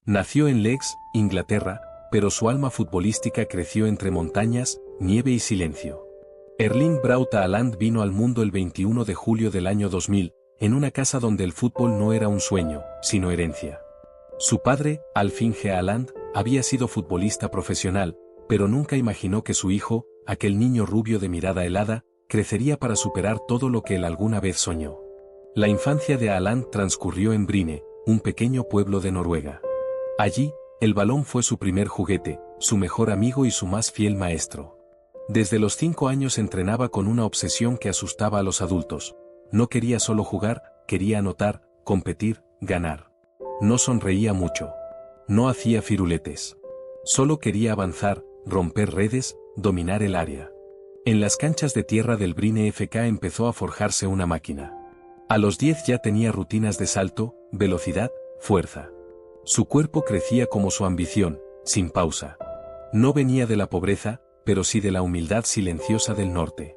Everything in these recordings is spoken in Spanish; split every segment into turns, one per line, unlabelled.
Nació en Leeds, Inglaterra, pero su alma futbolística creció entre montañas, nieve y silencio. Erling Braut Haaland vino al mundo el 21 de julio del año 2000, en una casa donde el fútbol no era un sueño, sino herencia. Su padre, Alf-Inge Haaland, había sido futbolista profesional, pero nunca imaginó que su hijo, aquel niño rubio de mirada helada, crecería para superar todo lo que él alguna vez soñó. La infancia de Haaland transcurrió en Bryne, un pequeño pueblo de Noruega. Allí, el balón fue su primer juguete, su mejor amigo y su más fiel maestro. Desde los 5 años entrenaba con una obsesión que asustaba a los adultos. No quería solo jugar, quería anotar, competir, ganar. No sonreía mucho. No hacía firuletes. Solo quería avanzar, romper redes, dominar el área. En las canchas de tierra del Bryne FK empezó a forjarse una máquina. A los 10 ya tenía rutinas de salto, velocidad, fuerza. Su cuerpo crecía como su ambición, sin pausa. No venía de la pobreza, pero sí de la humildad silenciosa del norte.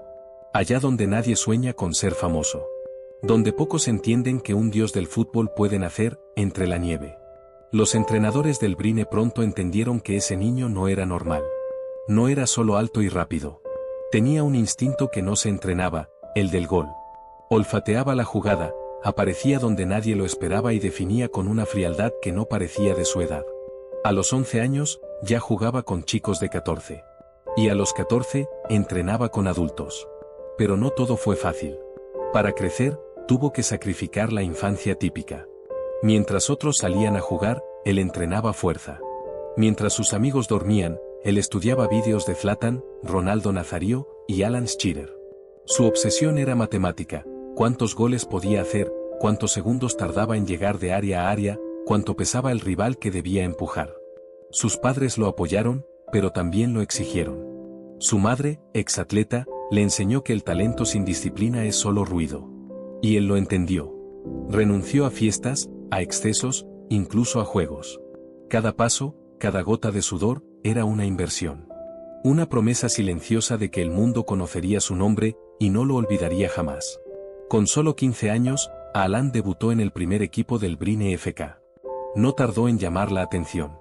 Allá donde nadie sueña con ser famoso. Donde pocos entienden que un dios del fútbol puede nacer, entre la nieve. Los entrenadores del Bryne pronto entendieron que ese niño no era normal. No era solo alto y rápido. Tenía un instinto que no se entrenaba, el del gol. Olfateaba la jugada, aparecía donde nadie lo esperaba y definía con una frialdad que no parecía de su edad. A los 11 años, ya jugaba con chicos de 14. Y a los 14, entrenaba con adultos. Pero no todo fue fácil. Para crecer, tuvo que sacrificar la infancia típica. Mientras otros salían a jugar, él entrenaba fuerza. Mientras sus amigos dormían, él estudiaba vídeos de Zlatan, Ronaldo Nazario y Alan Shearer. Su obsesión era matemática: cuántos goles podía hacer, cuántos segundos tardaba en llegar de área a área, cuánto pesaba el rival que debía empujar. Sus padres lo apoyaron, pero también lo exigieron. Su madre, exatleta, le enseñó que el talento sin disciplina es solo ruido. Y él lo entendió. Renunció a fiestas, a excesos, incluso a juegos. Cada paso, cada gota de sudor, era una inversión. Una promesa silenciosa de que el mundo conocería su nombre, y no lo olvidaría jamás. Con solo 15 años, Haaland debutó en el primer equipo del Bryne FK. No tardó en llamar la atención.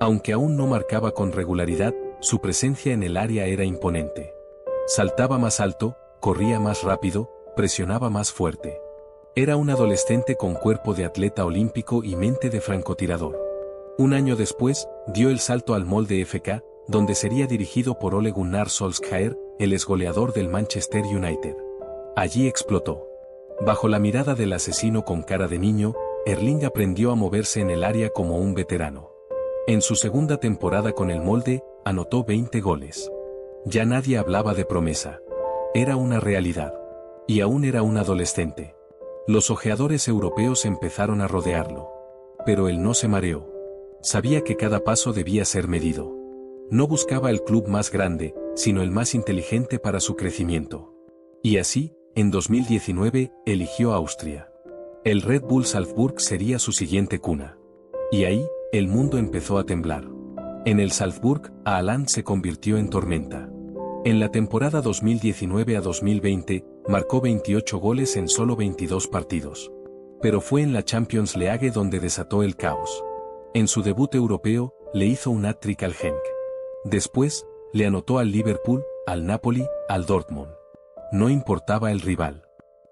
Aunque aún no marcaba con regularidad, su presencia en el área era imponente. Saltaba más alto, corría más rápido, presionaba más fuerte. Era un adolescente con cuerpo de atleta olímpico y mente de francotirador. Un año después, dio el salto al Molde FK, donde sería dirigido por Ole Gunnar Solskjaer, el exgoleador del Manchester United. Allí explotó. Bajo la mirada del asesino con cara de niño, Erling aprendió a moverse en el área como un veterano. En su segunda temporada con el Molde, anotó 20 goles. Ya nadie hablaba de promesa. Era una realidad. Y aún era un adolescente. Los ojeadores europeos empezaron a rodearlo. Pero él no se mareó. Sabía que cada paso debía ser medido. No buscaba el club más grande, sino el más inteligente para su crecimiento. Y así, en 2019, eligió Austria. El Red Bull Salzburg sería su siguiente cuna. Y ahí, el mundo empezó a temblar. En el Salzburg, Haaland se convirtió en tormenta. En la temporada 2019 a 2020, marcó 28 goles en solo 22 partidos. Pero fue en la Champions League donde desató el caos. En su debut europeo, le hizo un hat-trick al Genk. Después, le anotó al Liverpool, al Napoli, al Dortmund. No importaba el rival.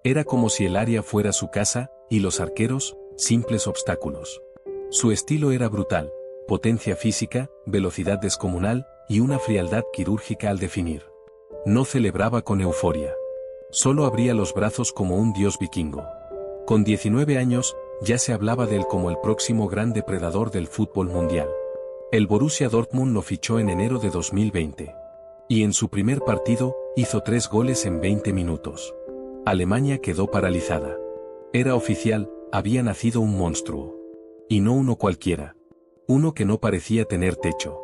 Era como si el área fuera su casa, y los arqueros, simples obstáculos. Su estilo era brutal, potencia física, velocidad descomunal, y una frialdad quirúrgica al definir. No celebraba con euforia. Solo abría los brazos como un dios vikingo. Con 19 años, ya se hablaba de él como el próximo gran depredador del fútbol mundial. El Borussia Dortmund lo fichó en enero de 2020. Y en su primer partido, hizo 3 goles en 20 minutos. Alemania quedó paralizada. Era oficial, había nacido un monstruo. Y no uno cualquiera. Uno que no parecía tener techo.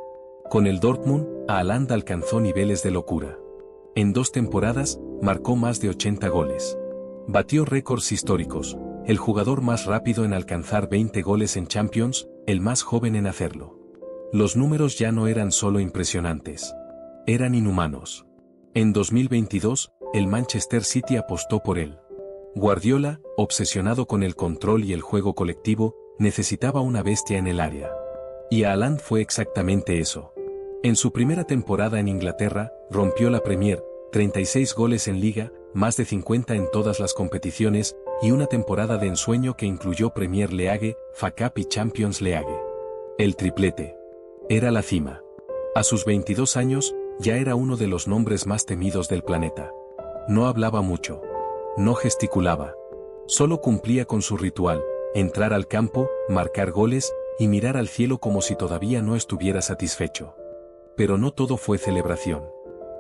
Con el Dortmund, Haaland alcanzó niveles de locura. En 2 temporadas, marcó más de 80 goles. Batió récords históricos, el jugador más rápido en alcanzar 20 goles en Champions, el más joven en hacerlo. Los números ya no eran solo impresionantes. Eran inhumanos. En 2022, el Manchester City apostó por él. Guardiola, obsesionado con el control y el juego colectivo, necesitaba una bestia en el área. Y Haaland fue exactamente eso. En su primera temporada en Inglaterra, rompió la Premier, 36 goles en Liga, más de 50 en todas las competiciones, y una temporada de ensueño que incluyó Premier League, FA Cup y Champions League. El triplete. Era la cima. A sus 22 años, ya era uno de los nombres más temidos del planeta. No hablaba mucho. No gesticulaba. Solo cumplía con su ritual, entrar al campo, marcar goles, y mirar al cielo como si todavía no estuviera satisfecho. Pero no todo fue celebración.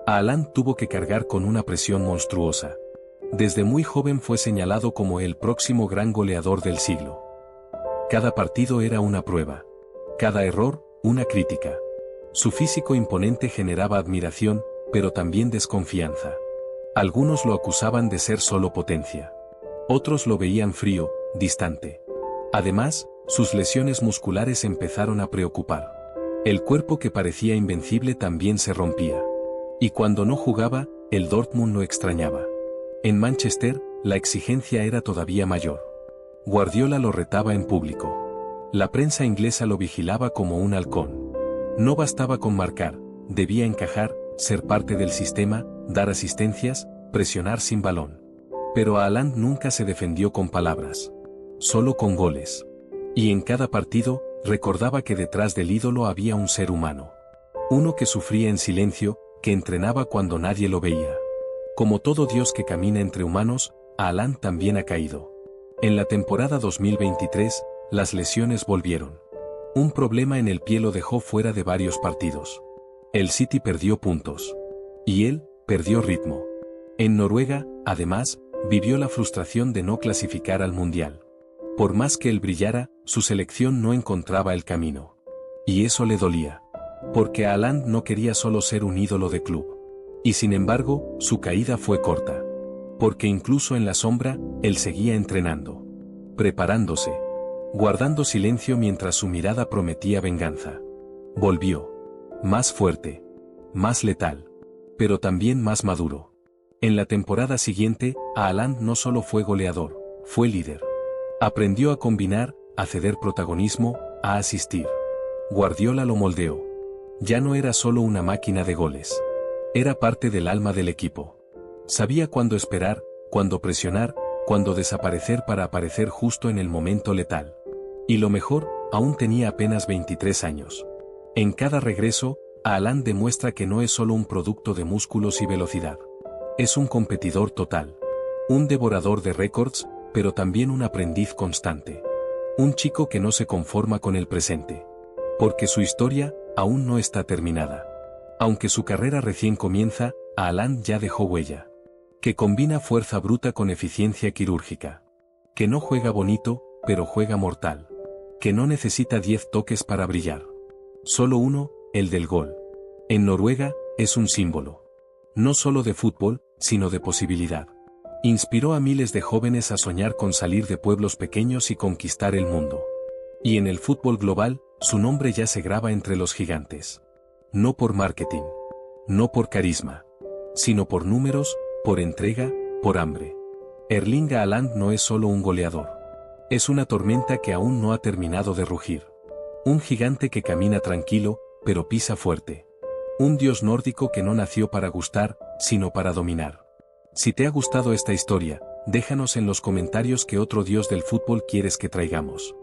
Haaland tuvo que cargar con una presión monstruosa. Desde muy joven fue señalado como el próximo gran goleador del siglo. Cada partido era una prueba. Cada error, una crítica. Su físico imponente generaba admiración, pero también desconfianza. Algunos lo acusaban de ser solo potencia. Otros lo veían frío, distante. Además, sus lesiones musculares empezaron a preocupar. El cuerpo que parecía invencible también se rompía. Y cuando no jugaba, el Dortmund lo extrañaba. En Manchester, la exigencia era todavía mayor. Guardiola lo retaba en público. La prensa inglesa lo vigilaba como un halcón. No bastaba con marcar, debía encajar, ser parte del sistema, dar asistencias, presionar sin balón. Pero Haaland nunca se defendió con palabras. Solo con goles. Y en cada partido, recordaba que detrás del ídolo había un ser humano. Uno que sufría en silencio, que entrenaba cuando nadie lo veía. Como todo Dios que camina entre humanos, Haaland también ha caído. En la temporada 2023, las lesiones volvieron. Un problema en el pie lo dejó fuera de varios partidos. El City perdió puntos. Y él, perdió ritmo. En Noruega, además, vivió la frustración de no clasificar al Mundial. Por más que él brillara, su selección no encontraba el camino. Y eso le dolía. Porque Haaland no quería solo ser un ídolo de club. Y sin embargo, su caída fue corta. Porque incluso en la sombra, él seguía entrenando. Preparándose. Guardando silencio mientras su mirada prometía venganza. Volvió. Más fuerte. Más letal. Pero también más maduro. En la temporada siguiente, Haaland no solo fue goleador, fue líder. Aprendió a combinar, a ceder protagonismo, a asistir. Guardiola lo moldeó. Ya no era solo una máquina de goles. Era parte del alma del equipo. Sabía cuándo esperar, cuándo presionar, cuándo desaparecer para aparecer justo en el momento letal. Y lo mejor, aún tenía apenas 23 años. En cada regreso, Haaland demuestra que no es solo un producto de músculos y velocidad. Es un competidor total. Un devorador de récords, pero también un aprendiz constante. Un chico que no se conforma con el presente. Porque su historia, aún no está terminada. Aunque su carrera recién comienza, Haaland ya dejó huella. Que combina fuerza bruta con eficiencia quirúrgica. Que no juega bonito, pero juega mortal. Que no necesita 10 toques para brillar. Solo uno, el del gol. En Noruega, es un símbolo. No solo de fútbol, sino de posibilidad. Inspiró a miles de jóvenes a soñar con salir de pueblos pequeños y conquistar el mundo. Y en el fútbol global, su nombre ya se graba entre los gigantes. No por marketing. No por carisma. Sino por números, por entrega, por hambre. Erling Haaland no es solo un goleador. Es una tormenta que aún no ha terminado de rugir. Un gigante que camina tranquilo, pero pisa fuerte. Un dios nórdico que no nació para gustar, sino para dominar. Si te ha gustado esta historia, déjanos en los comentarios qué otro dios del fútbol quieres que traigamos.